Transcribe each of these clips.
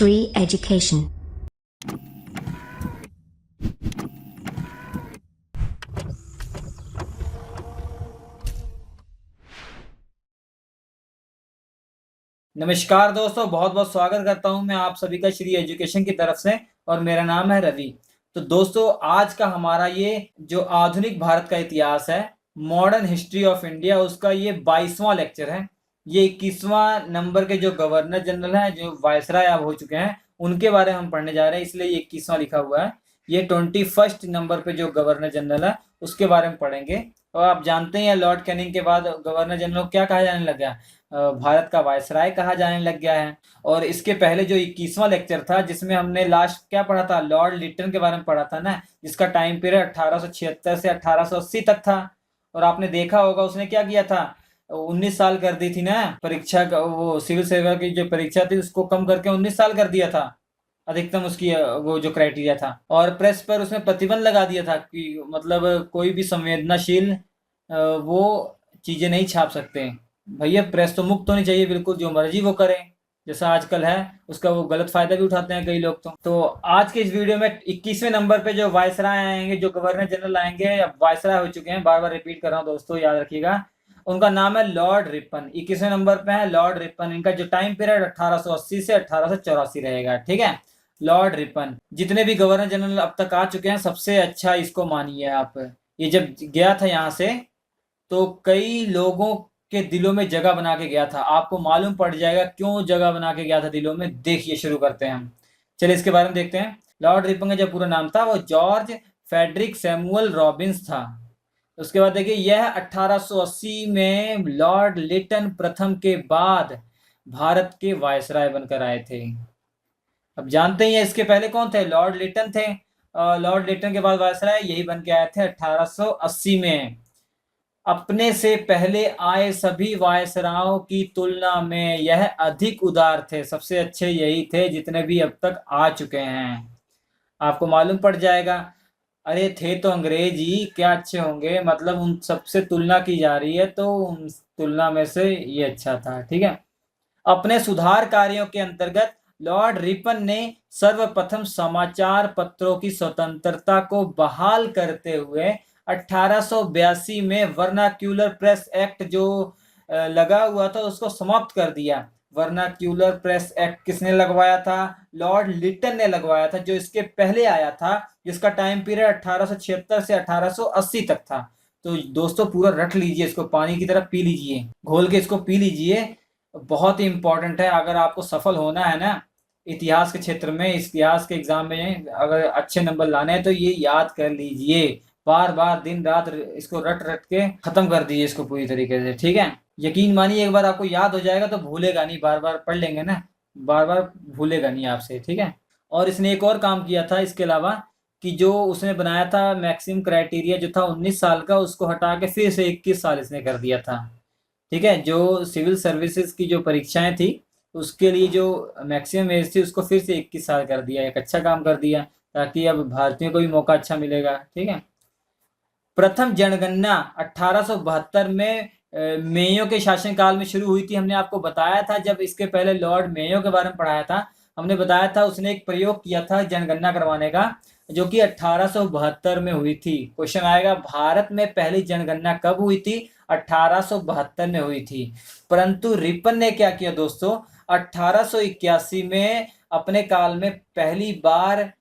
Shri Education. नमस्कार दोस्तों, बहुत बहुत स्वागत करता हूं मैं आप सभी का श्री एजुकेशन की तरफ से। और मेरा नाम है रवि। तो दोस्तों, आज का हमारा ये जो आधुनिक भारत का इतिहास है, मॉडर्न हिस्ट्री ऑफ इंडिया, उसका ये 22वां लेक्चर है। ये 21वां नंबर के जो गवर्नर जनरल हैं, जो वायसराय अब हो चुके हैं, उनके बारे में हम पढ़ने जा रहे हैं, इसलिए ये 21वां लिखा हुआ है। ये 21st नंबर पे जो गवर्नर जनरल है उसके बारे में पढ़ेंगे। और आप जानते हैं लॉर्ड कैनिंग के बाद गवर्नर जनरल को क्या कहा जाने लगा? भारत का वायसराय कहा जाने लग गया है। और इसके पहले जो 21वां लेक्चर था, जिसमें हमने लास्ट क्या पढ़ा था, लॉर्ड लिटन के बारे में पढ़ा था ना, जिसका टाइम पीरियड 1876 से 1880 तक था। और आपने देखा होगा उसने क्या किया था, 19 साल कर दी थी ना परीक्षा का, वो सिविल सेवा की जो परीक्षा थी उसको कम करके 19 साल कर दिया था अधिकतम उसकी, वो जो क्राइटेरिया था। और प्रेस पर उसने प्रतिबंध लगा दिया था कि मतलब कोई भी संवेदनशील वो चीजें नहीं छाप सकते। भैया प्रेस तो मुक्त होनी चाहिए, बिल्कुल जो मर्जी वो करें, जैसा आजकल है उसका वो गलत फायदा भी उठाते हैं कई लोग। तो आज के इस वीडियो में 21वें नंबर पे जो वायसराय आएंगे, जो गवर्नर जनरल आएंगे, या वायसराय हो चुके हैं, बार बार रिपीट कर रहा हूँ दोस्तों, याद रखिएगा। उनका नाम है लॉर्ड रिपन। 21वें नंबर पे है लॉर्ड रिपन। इनका जो टाइम पीरियड 1880 से 1884 रहेगा, ठीक है। लॉर्ड रिपन जितने भी गवर्नर जनरल अब तक आ चुके हैं, सबसे अच्छा इसको मानिए आप। ये जब गया था यहाँ से तो कई लोगों के दिलों में जगह बना के गया था। आपको मालूम पड़ जाएगा क्यों जगह बना के गया था दिलों में। देखिए, शुरू करते हैं हम। चलिए इसके बारे में देखते हैं। लॉर्ड रिपन का जो पूरा नाम था वो जॉर्ज फेडरिक सैमुअल रॉबिन्स था। उसके बाद देखिए, यह 1880 में लॉर्ड लिटन प्रथम के बाद भारत के वायसराय बनकर आए थे। अब जानते ही हैं इसके पहले कौन थे, लॉर्ड लिटन थे। लॉर्ड लिटन के बाद वायसराय यही बन के आए थे 1880 में। अपने से पहले आए सभी वायसरायों की तुलना में यह अधिक उदार थे। सबसे अच्छे यही थे जितने भी अब तक आ चुके हैं। आपको मालूम पड़ जाएगा, अरे थे तो अंग्रेज ही, क्या अच्छे होंगे, मतलब उन सबसे तुलना की जा रही है तो उन तुलना में से ये अच्छा था, ठीक है। अपने सुधार कार्यों के अंतर्गत लॉर्ड रिपन ने सर्वप्रथम समाचार पत्रों की स्वतंत्रता को बहाल करते हुए 1882 में वर्नाक्यूलर प्रेस एक्ट जो लगा हुआ था उसको समाप्त कर दिया। वर्नाक्यूलर प्रेस एक्ट किसने लगवाया था? लॉर्ड लिटन ने लगवाया था, जो इसके पहले आया था, जिसका टाइम पीरियड 1876 से 1880 तक था। तो दोस्तों पूरा रट लीजिए इसको, पानी की तरह पी लीजिए, घोल के इसको पी लीजिए। बहुत ही इंपॉर्टेंट है अगर आपको सफल होना है ना इतिहास के क्षेत्र में, इतिहास के एग्जाम में अगर अच्छे नंबर लाने हैं तो ये याद कर लीजिए। बार बार दिन रात इसको रट रट के खत्म कर दीजिए इसको पूरी तरीके से, ठीक है। यकीन मानिए एक बार आपको याद हो जाएगा तो भूलेगा नहीं, बार बार पढ़ लेंगे ना, बार बार भूलेगा नहीं आपसे, ठीक है। और इसने एक और काम किया था इसके अलावा, कि जो उसने बनाया था मैक्सिमम क्राइटेरिया जो था 19 साल का, उसको हटा के फिर से 21 साल इसने कर दिया था, ठीक है। जो सिविल सर्विसेज की जो परीक्षाएं थी उसके लिए जो मैक्सिमम एज थी उसको फिर से 21 साल कर दिया। एक अच्छा काम कर दिया, ताकि अब भारतीयों को भी मौका अच्छा मिलेगा, ठीक है। प्रथम जनगणना 1872 में मेयो के शासनकाल में शुरू हुई थी। हमने आपको बताया था जब इसके पहले लॉर्ड मेयो के बारे में पढ़ाया था, हमने बताया था उसने एक प्रयोग किया था जनगणना करवाने का, जो कि 1872 में हुई थी। क्वेश्चन आएगा, भारत में पहली जनगणना कब हुई थी? 1872 में हुई थी। परंतु रिपन ने क्या किया दोस्तों, 1881 में अपने काल में पहली बार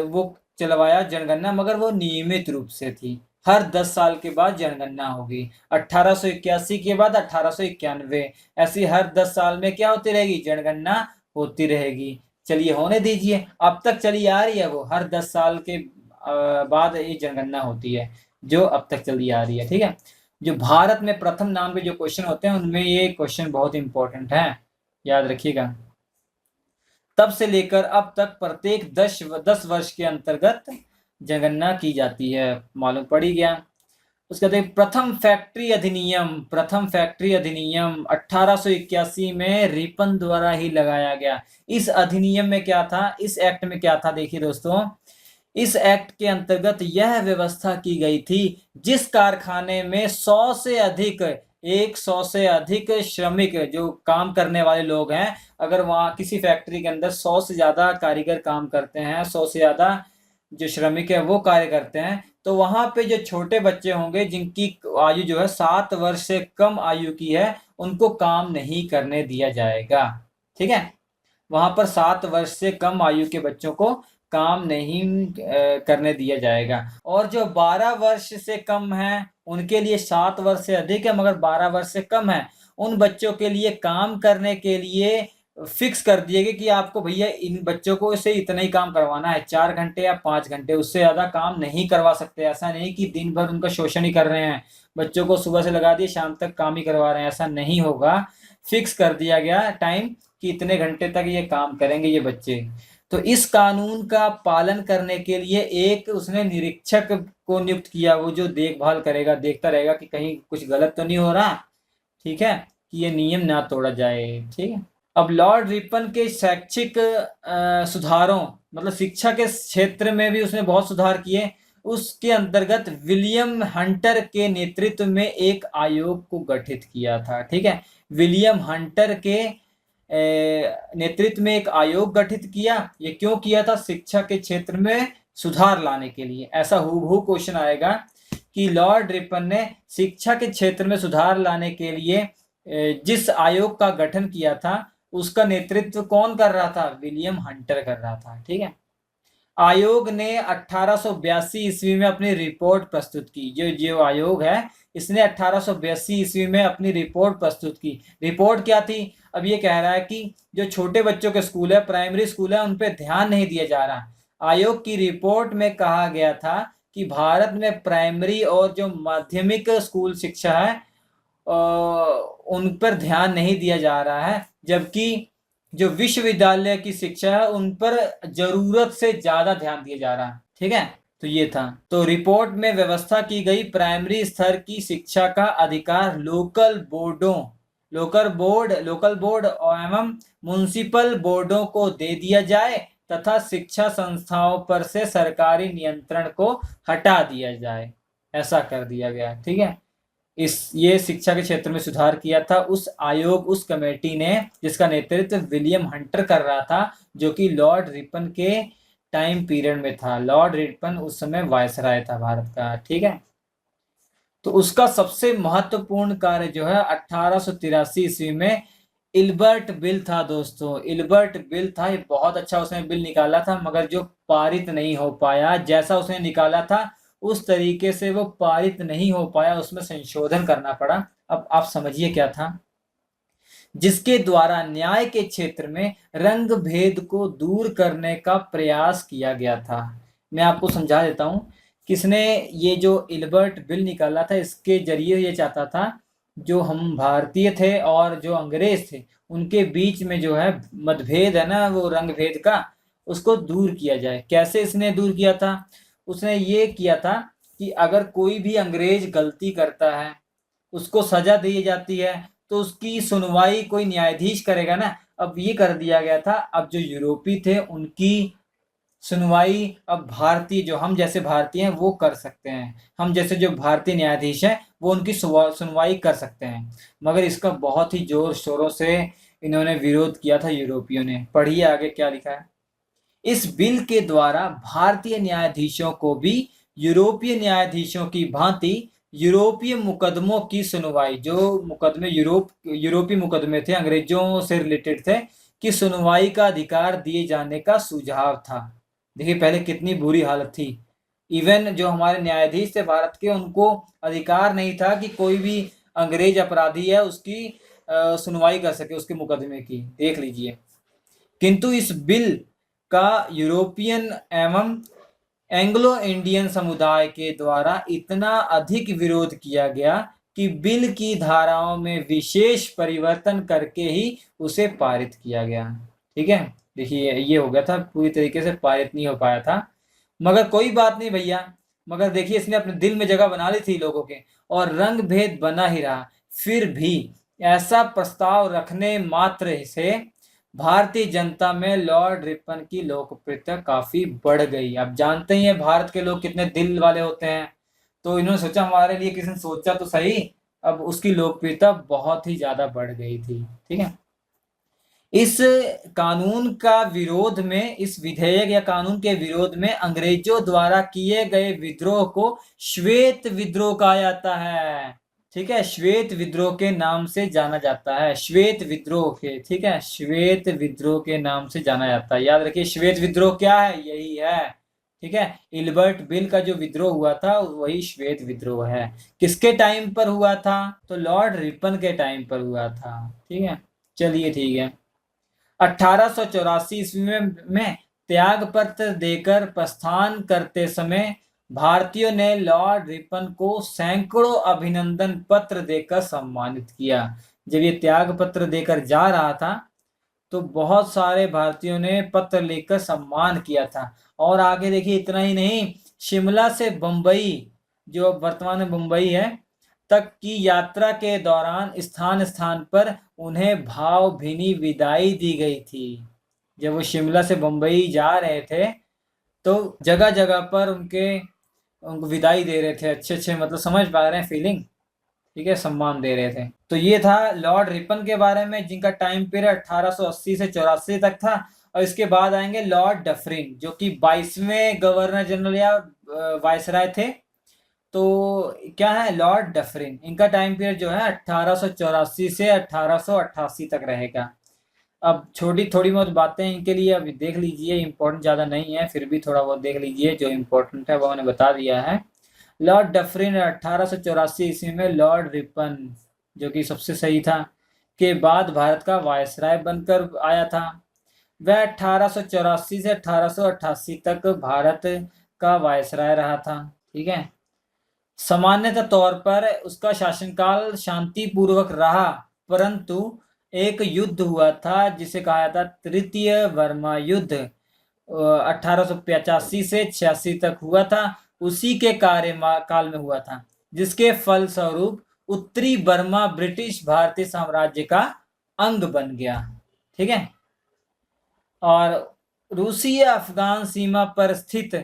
वो चलवाया जनगणना, मगर वो नियमित रूप से थी। हर 10 साल के बाद जनगणना होगी। 1881 के बाद 1891, ऐसी हर 10 साल में क्या होती रहेगी? जनगणना होती रहेगी। चलिए होने दीजिए, अब तक चली आ रही है वो, हर 10 साल के बाद ये जनगणना होती है, जो अब तक चली आ रही है, ठीक है। जो भारत में प्रथम नाम के जो क्वेश्चन होते हैं उनमें ये क्वेश्चन बहुत इंपॉर्टेंट है, याद रखिएगा। तब से लेकर अब तक प्रत्येक 10 वर्ष के अंतर्गत जनगणना की जाती है, मालूम पड़ ही गया। उसके बाद प्रथम फैक्ट्री अधिनियम 1881 में रिपन द्वारा ही लगाया गया। इस अधिनियम में क्या था, इस एक्ट में क्या था, देखिए दोस्तों, इस एक्ट के अंतर्गत यह व्यवस्था की गई थी, जिस कारखाने में 100 से अधिक 100 से अधिक श्रमिक जो काम करने वाले लोग हैं, अगर वहाँ किसी फैक्ट्री के अंदर 100 से ज़्यादा कारीगर काम करते हैं, 100 से ज़्यादा जो श्रमिक है वो कार्य करते हैं, तो वहाँ पे जो छोटे बच्चे होंगे जिनकी आयु जो है 7 वर्ष से कम आयु की है, उनको काम नहीं करने दिया जाएगा। ठीक है, वहाँ पर 7 वर्ष से कम आयु के बच्चों को काम नहीं करने दिया जाएगा। और जो 12 वर्ष से कम है उनके लिए 7 वर्ष से अधिक है, मगर 12 वर्ष से कम है, उन बच्चों के लिए काम करने के लिए फिक्स कर दिए गए कि आपको भैया इन बच्चों को से इतना ही काम करवाना है, 4 घंटे या 5 घंटे, उससे ज़्यादा काम नहीं करवा सकते। ऐसा नहीं कि दिन भर उनका शोषण ही कर रहे हैं, बच्चों को सुबह से लगा दिए शाम तक काम ही करवा रहे हैं, ऐसा नहीं होगा। फिक्स कर दिया गया टाइम कि इतने घंटे तक ये काम करेंगे ये बच्चे। तो इस कानून का पालन करने के लिए एक उसने निरीक्षक को नियुक्त किया, वो जो देखभाल करेगा, देखता रहेगा कि कहीं कुछ गलत तो नहीं हो रहा, ठीक है, कि ये नियम ना तोड़ा जाए। ठीक है, अब लॉर्ड रिपन के शैक्षिक सुधारों, मतलब शिक्षा के क्षेत्र में भी उसने बहुत सुधार किए। उसके अंतर्गत विलियम हंटर के नेतृत्व में एक आयोग को गठित किया था। ठीक है, विलियम हंटर के नेतृत्व में एक आयोग गठित किया। ये क्यों किया था? शिक्षा के क्षेत्र में सुधार लाने के लिए। ऐसा हूबहू क्वेश्चन आएगा कि लॉर्ड रिपन ने शिक्षा के क्षेत्र में सुधार लाने के लिए जिस आयोग का गठन किया था उसका नेतृत्व कौन कर रहा था? विलियम हंटर कर रहा था। ठीक है, आयोग ने 1882 ईस्वी में अपनी रिपोर्ट प्रस्तुत की। जो आयोग है इसने 1882 ईस्वी में अपनी रिपोर्ट प्रस्तुत की। रिपोर्ट क्या थी? अब ये कह रहा है कि जो छोटे बच्चों के स्कूल है, प्राइमरी स्कूल है, उन पे ध्यान नहीं दिया जा रहा। आयोग की रिपोर्ट में कहा गया था कि भारत में प्राइमरी और जो माध्यमिक स्कूल शिक्षा है उन पर ध्यान नहीं दिया जा रहा है, जबकि जो विश्वविद्यालय की शिक्षा है उन पर जरूरत से ज्यादा ध्यान दिया जा रहा है। ठीक है, तो ये था। तो रिपोर्ट में व्यवस्था की गई प्राइमरी स्तर की शिक्षा का अधिकार लोकल बोर्ड एवं म्युनिसिपल बोर्डों को दे दिया जाए तथा शिक्षा संस्थाओं पर से सरकारी नियंत्रण को हटा दिया जाए। ऐसा कर दिया गया। ठीक है, ये शिक्षा के क्षेत्र में सुधार किया था उस कमेटी ने, जिसका नेतृत्व विलियम हंटर कर रहा था, जो कि लॉर्ड रिपन के टाइम पीरियड में था। लॉर्ड रिपन उस समय वायसराय था भारत का। ठीक है, तो उसका सबसे महत्वपूर्ण कार्य जो है 1883 ईस्वी में इल्बर्ट बिल था। दोस्तों, इल्बर्ट बिल था, ये बहुत अच्छा उसने बिल निकाला था, मगर जो पारित नहीं हो पाया। जैसा उसने निकाला था उस तरीके से वो पारित नहीं हो पाया, उसमें संशोधन करना पड़ा। अब आप समझिए क्या था? जिसके द्वारा न्याय के क्षेत्र में रंग भेद को दूर करने का प्रयास किया गया था। मैं आपको समझा देता हूं, किसने ये जो इल्बर्ट बिल निकाला था, इसके जरिए ये चाहता था जो हम भारतीय थे और जो अंग्रेज थे उनके बीच में जो है मतभेद है ना, वो रंग भेद का, उसको दूर किया जाए। कैसे इसने दूर किया था? उसने ये किया था कि अगर कोई भी अंग्रेज गलती करता है, उसको सजा दी जाती है, तो उसकी सुनवाई कोई न्यायाधीश करेगा ना। अब ये कर दिया गया था, अब जो यूरोपी थे उनकी सुनवाई अब भारतीय, जो हम जैसे भारतीय हैं वो कर सकते हैं। हम जैसे जो भारतीय न्यायाधीश हैं वो उनकी सुनवाई कर सकते हैं। मगर इसका बहुत ही जोर शोरों से इन्होंने विरोध किया था यूरोपियों ने। पढ़िए आगे क्या लिखा है। इस बिल के द्वारा भारतीय न्यायाधीशों को भी यूरोपीय न्यायाधीशों की भांति यूरोपीय मुकदमों की सुनवाई, जो मुकदमे यूरोपीय मुकदमे थे, अंग्रेजों से रिलेटेड थे, की सुनवाई का अधिकार दिए जाने का सुझाव था। देखिए पहले कितनी बुरी हालत थी। इवन जो हमारे न्यायाधीश थे भारत के, उनको अधिकार नहीं था कि कोई भी अंग्रेज अपराधी है उसकी सुनवाई कर सके, उसके मुकदमे की। देख लीजिए। किंतु इस बिल का यूरोपियन एवं एंग्लो इंडियन समुदाय के द्वारा इतना अधिक विरोध किया गया कि बिल की धाराओं में विशेष परिवर्तन करके ही उसे पारित किया गया। ठीक है, देखिए ये हो गया था, पूरी तरीके से पारित नहीं हो पाया था। मगर कोई बात नहीं भैया, मगर देखिए इसने अपने दिल में जगह बना ली थी लोगों के, और रंग भेद बना ही रहा। फिर भी ऐसा प्रस्ताव रखने मात्र से भारतीय जनता में लॉर्ड रिपन की लोकप्रियता काफी बढ़ गई। आप जानते ही हैं भारत के लोग कितने दिल वाले होते हैं, तो इन्होंने सोचा हमारे लिए किसी ने सोचा तो सही, अब उसकी लोकप्रियता बहुत ही ज़्यादा बढ़ गई थी। ठीक है, इस कानून का विरोध में, इस विधेयक या कानून के विरोध में अंग्रेजों द्वारा किए गए विद्रोह को श्वेत विद्रोह कहा जाता है। ठीक है, श्वेत विद्रोह के नाम से जाना जाता है, श्वेत विद्रोह के, ठीक है, श्वेत विद्रोह के नाम से जाना जाता है। याद रखिए श्वेत विद्रोह क्या है, यही है। ठीक है, इल्बर्ट बिल का जो विद्रोह हुआ था वही श्वेत विद्रोह है। किसके टाइम पर हुआ था, तो लॉर्ड रिपन के टाइम पर हुआ था। ठीक है, चलिए ठीक है। 1884 ईस्वी में त्याग पत्र देकर प्रस्थान करते समय भारतीयों ने लॉर्ड रिपन को सैकड़ों अभिनंदन पत्र देकर सम्मानित किया। जब ये त्याग पत्र देकर जा रहा था तो बहुत सारे भारतीयों ने पत्र लिखकर सम्मान किया था। और आगे देखिए, इतना ही नहीं, शिमला से बम्बई, जो वर्तमान में मुंबई है, तक की यात्रा के दौरान स्थान स्थान पर उन्हें भावभीनी विदाई दी गई थी। जब वो शिमला से बम्बई जा रहे थे तो जगह जगह पर उनको विदाई दे रहे थे, अच्छे अच्छे, मतलब समझ पा रहे हैं फीलिंग, ठीक है, सम्मान दे रहे थे। तो ये था लॉर्ड रिपन के बारे में, जिनका टाइम पीरियड 1880 से 84 तक था। और इसके बाद आएंगे लॉर्ड डफरिन, जो कि 22वें गवर्नर जनरल या वायसराय थे। तो क्या है, लॉर्ड डफरिन, इनका टाइम पीरियड जो है 1884 से 1888 तक रहेगा। अब छोटी थोड़ी बहुत बातें इनके लिए अभी देख लीजिए, इम्पोर्टेंट ज़्यादा नहीं है, फिर भी थोड़ा बहुत देख लीजिए, जो इम्पोर्टेंट है वो मैंने बता दिया है। लॉर्ड डफरिन 1884 ईस्वी में लॉर्ड रिपन, जो कि सबसे सही था, के बाद भारत का वायसराय बनकर आया था। वह 1884 से 1888 तक भारत का वायसराय रहा था। ठीक है, सामान्यतः तौर पर उसका शासनकाल शांतिपूर्वक रहा, परंतु एक युद्ध हुआ था जिसे कहा जाता तृतीय बर्मा युद्ध, 1885 से 86 तक हुआ था। उसी के कार्यकाल में हुआ था, जिसके फलस्वरूप उत्तरी बर्मा ब्रिटिश भारतीय साम्राज्य का अंग बन गया। ठीक है, और रूसी अफगान सीमा पर स्थित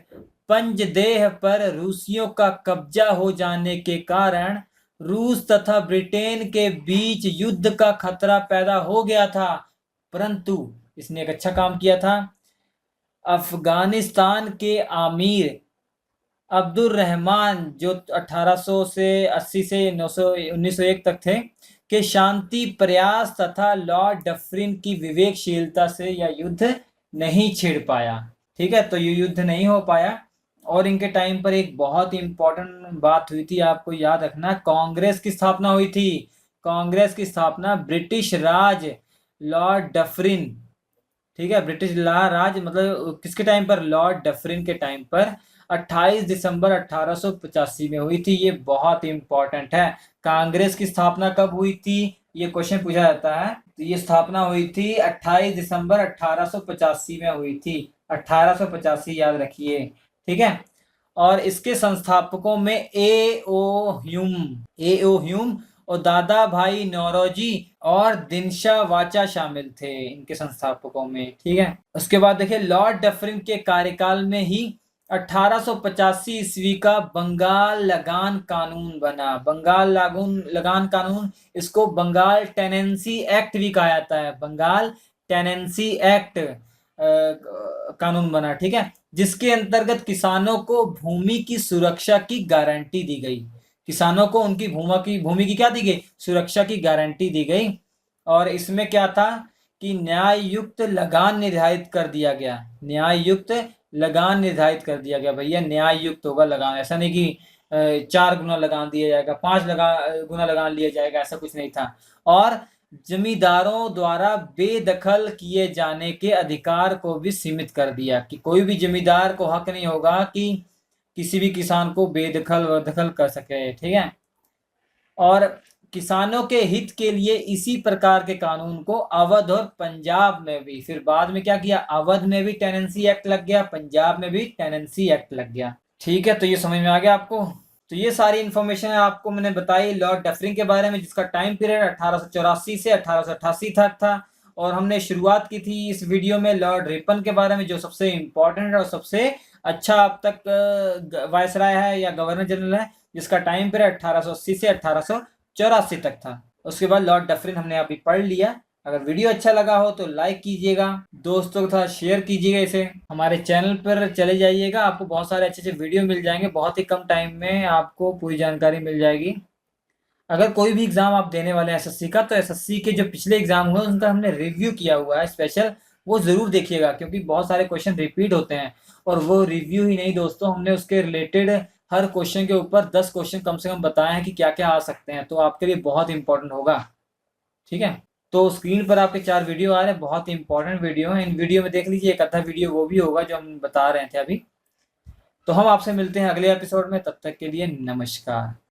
पंजदेह पर रूसियों का कब्जा हो जाने के कारण रूस तथा ब्रिटेन के बीच युद्ध का खतरा पैदा हो गया था। परंतु इसने एक अच्छा काम किया था। अफगानिस्तान के आमीर अब्दुल रहमान, जो 1800 से 80 से 1901 तक थे, के शांति प्रयास तथा लॉर्ड डफरिन की विवेकशीलता से यह युद्ध नहीं छिड़ पाया। ठीक है, तो ये युद्ध नहीं हो पाया। और इनके टाइम पर एक बहुत ही इंपॉर्टेंट बात हुई थी, आपको याद रखना, कांग्रेस की स्थापना हुई थी। कांग्रेस की स्थापना ब्रिटिश राज लॉर्ड डफरिन, ठीक है, ब्रिटिश राज मतलब किसके टाइम पर, लॉर्ड डफरिन के टाइम पर 28 दिसंबर 1885 में हुई थी। ये बहुत इंपॉर्टेंट है। कांग्रेस की स्थापना कब हुई थी, ये क्वेश्चन पूछा जाता है। तो ये स्थापना हुई थी 28 दिसंबर 1885 में हुई थी। 1885 याद रखिए। ठीक है, और इसके संस्थापकों में ए ओ ह्यूम और दादा भाई नौरोजी और दिनशा वाचा शामिल थे इनके संस्थापकों में। ठीक है, उसके बाद देखिए, लॉर्ड डफरिन के कार्यकाल में ही 1885 ईस्वी का बंगाल लगान कानून बना। बंगाल लगान कानून, इसको बंगाल टेनेंसी एक्ट भी कहा जाता है। बंगाल टेनेंसी एक्ट कानून बना। ठीक है, जिसके अंतर्गत किसानों को भूमि की सुरक्षा की गारंटी दी गई। किसानों को उनकी भूमि की क्या दी गई, सुरक्षा की गारंटी दी गई। और इसमें क्या था कि न्याय युक्त लगान निर्धारित कर दिया गया। न्याय युक्त लगान निर्धारित कर दिया गया। भैया न्याय युक्त होगा लगान, ऐसा नहीं कि 4 गुना लगान दिया जाएगा, 5 गुना लगान लिया जाएगा, ऐसा कुछ नहीं था। और जमींदारों द्वारा बेदखल किए जाने के अधिकार को भी सीमित कर दिया, कि कोई भी जमींदार को हक नहीं होगा कि किसी भी किसान को बेदखल कर सके। ठीक है, और किसानों के हित के लिए इसी प्रकार के कानून को अवध और पंजाब में भी, फिर बाद में क्या किया, अवध में भी टेनेंसी एक्ट लग गया, पंजाब में भी टेनेंसी एक्ट लग गया। ठीक है, तो ये समझ में आ गया आपको। तो ये सारी इन्फॉर्मेशन आपको मैंने बताई लॉर्ड डफरिन के बारे में, जिसका टाइम पीरियड 1884 से 1888 तक था। और हमने शुरुआत की थी इस वीडियो में लॉर्ड रिपन के बारे में, जो सबसे इम्पोर्टेंट और सबसे अच्छा अब तक वायसराय है या गवर्नर जनरल है, जिसका टाइम पीरियड 1880 से 1888 84 तक था। उसके बाद लॉर्ड डफरिन हमने अभी पढ़ लिया। अगर वीडियो अच्छा लगा हो तो लाइक कीजिएगा, दोस्तों के साथ शेयर कीजिएगा इसे। हमारे चैनल पर चले जाइएगा, आपको बहुत सारे अच्छे अच्छे वीडियो मिल जाएंगे, बहुत ही कम टाइम में आपको पूरी जानकारी मिल जाएगी। अगर कोई भी एग्जाम आप देने वाले हैं एसएससी का, तो एसएससी के जो पिछले एग्जाम हुए उनका हमने रिव्यू किया हुआ है स्पेशल, वो जरूर देखिएगा, क्योंकि बहुत सारे क्वेश्चन रिपीट होते हैं। और वो रिव्यू ही नहीं दोस्तों, हमने उसके रिलेटेड हर क्वेश्चन के ऊपर 10 क्वेश्चन कम से कम बताए हैं कि क्या क्या आ सकते हैं, तो आपके लिए बहुत इंपॉर्टेंट होगा। ठीक है, तो स्क्रीन पर आपके 4 वीडियो आ रहे हैं, बहुत ही इंपॉर्टेंट वीडियो हैं। इन वीडियो में देख लीजिए, एक आधा वीडियो वो भी होगा जो हम बता रहे थे अभी। तो हम आपसे मिलते हैं अगले एपिसोड में, तब तक के लिए नमस्कार।